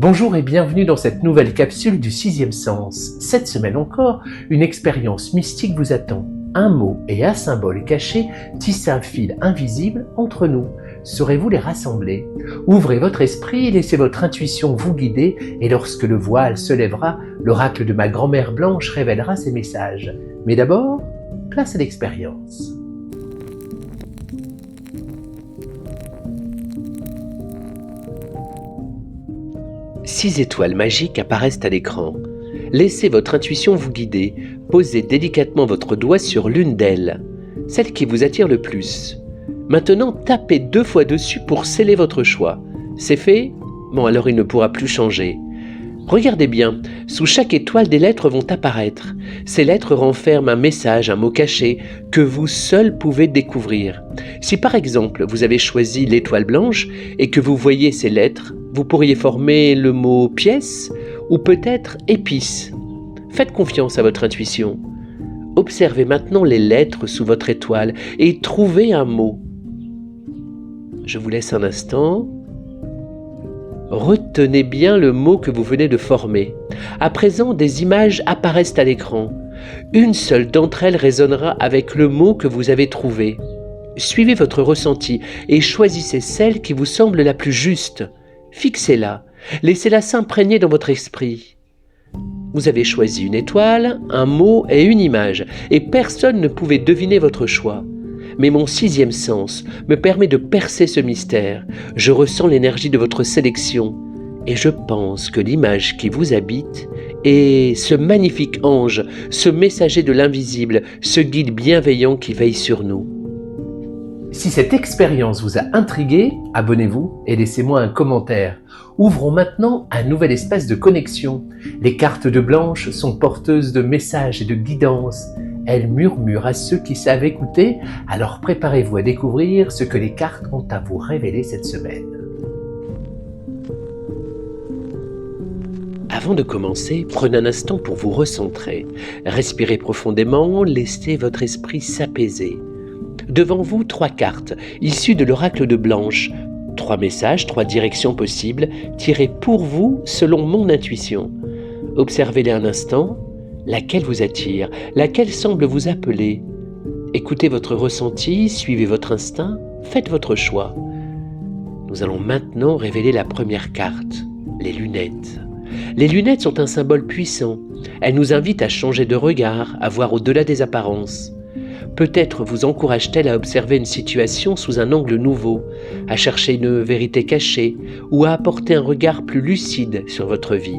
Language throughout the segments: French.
Bonjour et bienvenue dans cette nouvelle capsule du sixième sens. Cette semaine encore, une expérience mystique vous attend. Un mot et un symbole caché tissent un fil invisible entre nous. Saurez-vous les rassembler? Ouvrez votre esprit, laissez votre intuition vous guider et lorsque le voile se lèvera, l'oracle de ma grand-mère Blanche révélera ses messages. Mais d'abord, place à l'expérience. 6 étoiles magiques apparaissent à l'écran. Laissez votre intuition vous guider. Posez délicatement votre doigt sur l'une d'elles, celle qui vous attire le plus. Maintenant, tapez 2 fois dessus pour sceller votre choix. C'est fait? Bon, alors il ne pourra plus changer. Regardez bien, sous chaque étoile des lettres vont apparaître. Ces lettres renferment un message, un mot caché, que vous seul pouvez découvrir. Si par exemple vous avez choisi l'étoile blanche et que vous voyez ces lettres, vous pourriez former le mot pièce ou peut-être épice. Faites confiance à votre intuition. Observez maintenant les lettres sous votre étoile et trouvez un mot. Je vous laisse un instant. Retenez bien le mot que vous venez de former. À présent, des images apparaissent à l'écran. Une seule d'entre elles résonnera avec le mot que vous avez trouvé. Suivez votre ressenti et choisissez celle qui vous semble la plus juste. Fixez-la, laissez-la s'imprégner dans votre esprit. Vous avez choisi une étoile, un mot et une image, et personne ne pouvait deviner votre choix. Mais mon sixième sens me permet de percer ce mystère. Je ressens l'énergie de votre sélection et je pense que l'image qui vous habite est ce magnifique ange, ce messager de l'invisible, ce guide bienveillant qui veille sur nous. Si cette expérience vous a intrigué, abonnez-vous et laissez-moi un commentaire. Ouvrons maintenant un nouvel espace de connexion. Les cartes de Blanche sont porteuses de messages et de guidance. Elles murmurent à ceux qui savent écouter, alors préparez-vous à découvrir ce que les cartes ont à vous révéler cette semaine. Avant de commencer, prenez un instant pour vous recentrer. Respirez profondément, laissez votre esprit s'apaiser. Devant vous, 3 cartes, issues de l'oracle de Blanche. 3 messages, 3 directions possibles, tirés pour vous selon mon intuition. Observez-les un instant. Laquelle vous attire? Laquelle semble vous appeler? Écoutez votre ressenti, suivez votre instinct, faites votre choix. Nous allons maintenant révéler la première carte, les lunettes. Les lunettes sont un symbole puissant. Elles nous invitent à changer de regard, à voir au-delà des apparences. Peut-être vous encourage-t-elle à observer une situation sous un angle nouveau, à chercher une vérité cachée ou à apporter un regard plus lucide sur votre vie.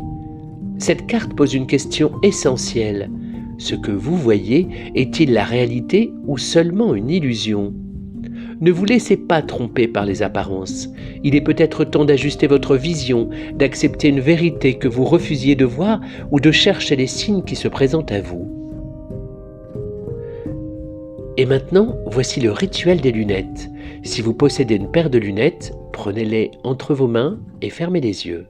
Cette carte pose une question essentielle. Ce que vous voyez est-il la réalité ou seulement une illusion? Ne vous laissez pas tromper par les apparences. Il est peut-être temps d'ajuster votre vision, d'accepter une vérité que vous refusiez de voir ou de chercher les signes qui se présentent à vous. Et maintenant, voici le rituel des lunettes. Si vous possédez une paire de lunettes, prenez-les entre vos mains et fermez les yeux.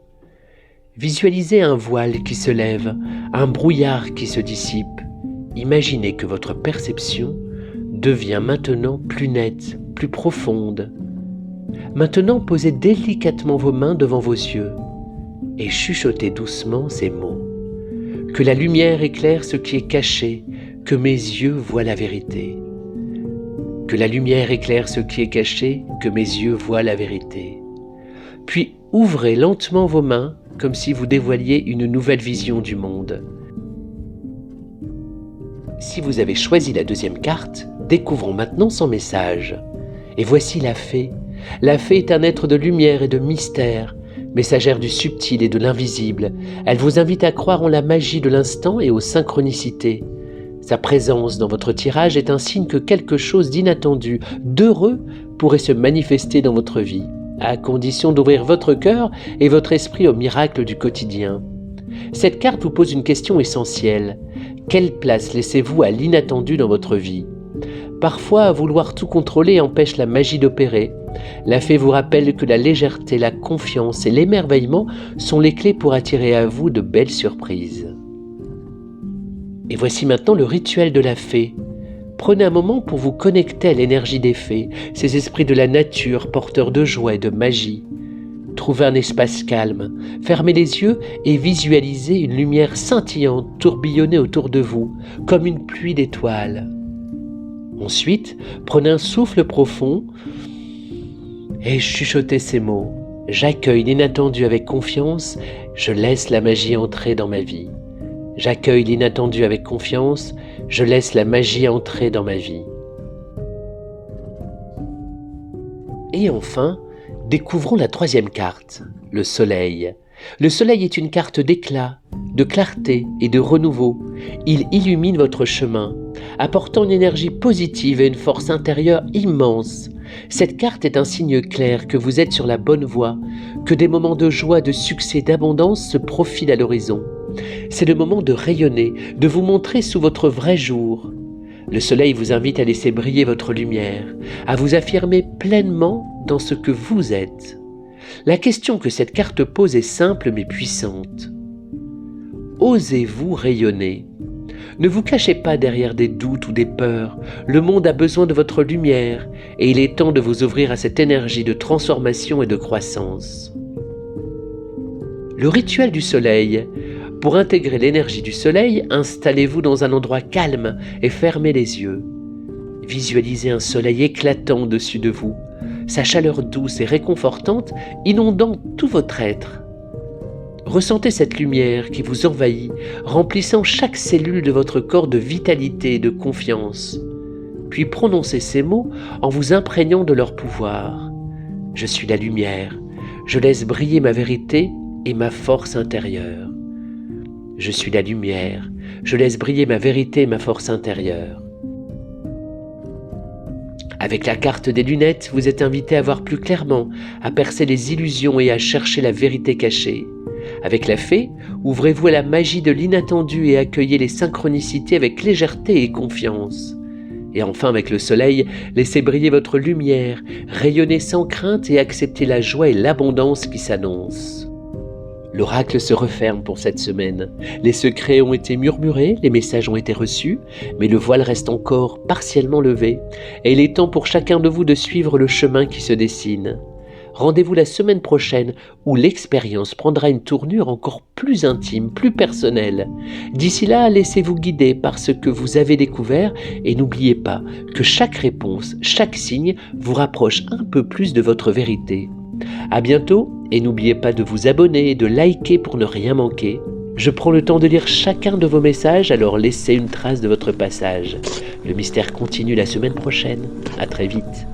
Visualisez un voile qui se lève, un brouillard qui se dissipe. Imaginez que votre perception devient maintenant plus nette, plus profonde. Maintenant, posez délicatement vos mains devant vos yeux et chuchotez doucement ces mots. Que la lumière éclaire ce qui est caché, que mes yeux voient la vérité. Que la lumière éclaire ce qui est caché, que mes yeux voient la vérité. Puis ouvrez lentement vos mains comme si vous dévoiliez une nouvelle vision du monde. Si vous avez choisi la deuxième carte, découvrons maintenant son message. Et voici la fée. La fée est un être de lumière et de mystère, messagère du subtil et de l'invisible. Elle vous invite à croire en la magie de l'instant et aux synchronicités. Sa présence dans votre tirage est un signe que quelque chose d'inattendu, d'heureux, pourrait se manifester dans votre vie, à condition d'ouvrir votre cœur et votre esprit au miracle du quotidien. Cette carte vous pose une question essentielle. Quelle place laissez-vous à l'inattendu dans votre vie? Parfois, vouloir tout contrôler empêche la magie d'opérer. La fée vous rappelle que la légèreté, la confiance et l'émerveillement sont les clés pour attirer à vous de belles surprises. Et voici maintenant le rituel de la fée. Prenez un moment pour vous connecter à l'énergie des fées, ces esprits de la nature porteurs de joie et de magie. Trouvez un espace calme, fermez les yeux et visualisez une lumière scintillante tourbillonner autour de vous, comme une pluie d'étoiles. Ensuite, prenez un souffle profond et chuchotez ces mots. J'accueille l'inattendu avec confiance, je laisse la magie entrer dans ma vie. J'accueille l'inattendu avec confiance, je laisse la magie entrer dans ma vie. Et enfin, découvrons la troisième carte, le soleil. Le soleil est une carte d'éclat, de clarté et de renouveau. Il illumine votre chemin, apportant une énergie positive et une force intérieure immense. Cette carte est un signe clair que vous êtes sur la bonne voie, que des moments de joie, de succès, d'abondance se profilent à l'horizon. C'est le moment de rayonner, de vous montrer sous votre vrai jour. Le soleil vous invite à laisser briller votre lumière, à vous affirmer pleinement dans ce que vous êtes. La question que cette carte pose est simple mais puissante. Osez-vous rayonner ? Ne vous cachez pas derrière des doutes ou des peurs. Le monde a besoin de votre lumière et il est temps de vous ouvrir à cette énergie de transformation et de croissance. Le rituel du soleil. Pour intégrer l'énergie du soleil, installez-vous dans un endroit calme et fermez les yeux. Visualisez un soleil éclatant au-dessus de vous, sa chaleur douce et réconfortante inondant tout votre être. Ressentez cette lumière qui vous envahit, remplissant chaque cellule de votre corps de vitalité et de confiance. Puis prononcez ces mots en vous imprégnant de leur pouvoir. Je suis la lumière, je laisse briller ma vérité et ma force intérieure. Je suis la lumière, je laisse briller ma vérité et ma force intérieure. Avec la carte des lunettes, vous êtes invité à voir plus clairement, à percer les illusions et à chercher la vérité cachée. Avec la fée, ouvrez-vous à la magie de l'inattendu et accueillez les synchronicités avec légèreté et confiance. Et enfin, avec le soleil, laissez briller votre lumière, rayonnez sans crainte et acceptez la joie et l'abondance qui s'annoncent. L'oracle se referme pour cette semaine. Les secrets ont été murmurés, les messages ont été reçus, mais le voile reste encore partiellement levé, et il est temps pour chacun de vous de suivre le chemin qui se dessine. Rendez-vous la semaine prochaine où l'expérience prendra une tournure encore plus intime, plus personnelle. D'ici là, laissez-vous guider par ce que vous avez découvert et n'oubliez pas que chaque réponse, chaque signe vous rapproche un peu plus de votre vérité. À bientôt et n'oubliez pas de vous abonner et de liker pour ne rien manquer. Je prends le temps de lire chacun de vos messages, alors laissez une trace de votre passage. Le mystère continue la semaine prochaine. À très vite.